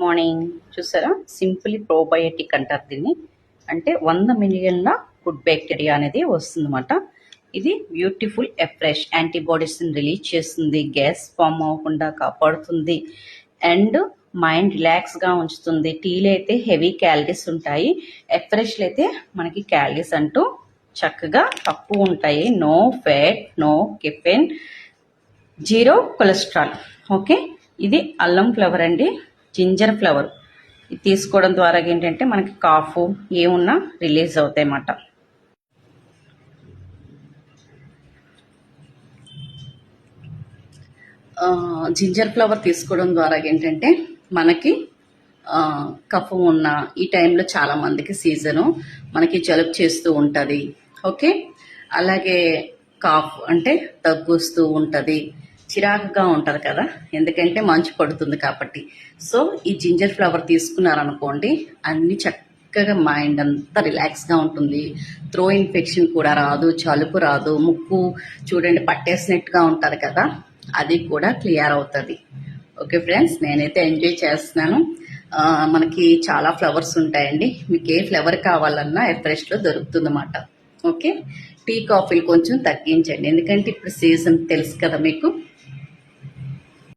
Morning చూసారా, simple probiotic అంటారు దీన్ని. అంటే 100 మిలియన్ల గుడ్ బ్యాక్టీరియా అనేది వస్తుందన్నమాట. ఇది బ్యూటిఫుల్ ఎఫ్రెష్ యాంటీబాడీస్ని రిలీజ్ చేస్తుంది, గ్యాస్ ఫామ్ అవ్వకుండా కాపాడుతుంది అండ్ మైండ్ రిలాక్స్గా ఉంచుతుంది. టీలో అయితే హెవీ క్యాలరీస్ ఉంటాయి, ఎఫ్రెష్లో అయితే మనకి క్యాలరీస్ అంటూ చక్కగా తక్కువ ఉంటాయి. No fat, no caffeine, zero cholesterol. Okay, ఇది అల్లం ఫ్లవర్ అండి, జింజర్ ఫ్లవర్. ఇది తీసుకోవడం ద్వారా ఏంటంటే మనకి కాఫ్ ఏమున్నా రిలీజ్ అవుతాయి అన్నమాట. జింజర్ ఫ్లవర్ తీసుకోవడం ద్వారా ఏంటంటే మనకి కఫం ఉన్న ఈ టైంలో చాలా మందికి సీజను మనకి జలుబు చేస్తూ ఉంటుంది. ఓకే, అలాగే కాఫ్ అంటే దగ్గు వస్తూ ఉంటుంది, చిరాకుగా ఉంటుంది కదా, ఎందుకంటే మంచు పడుతుంది కాబట్టి. సో ఈ జింజర్ ఫ్లవర్ తీసుకున్నారనుకోండి, అన్ని చక్కగా మైండ్ అంతా రిలాక్స్గా ఉంటుంది. త్రో ఇన్ఫెక్షన్ కూడా రాదు, జలుబు రాదు, ముక్కు చూడండి పట్టేసినట్టుగా ఉంటుంది కదా, అది కూడా క్లియర్ అవుతుంది. ఓకే ఫ్రెండ్స్, నేనైతే ఎంజాయ్ చేస్తున్నాను. మనకి చాలా ఫ్లవర్స్ ఉంటాయండి, మీకు ఏ ఫ్లవర్ కావాలన్నా ఎఫ్రెష్లో దొరుకుతుందన్నమాట. ఓకే, టీ కాఫీలు కొంచెం తగ్గించండి, ఎందుకంటే ఇప్పుడు సీజన్ తెలుసు కదా మీకు.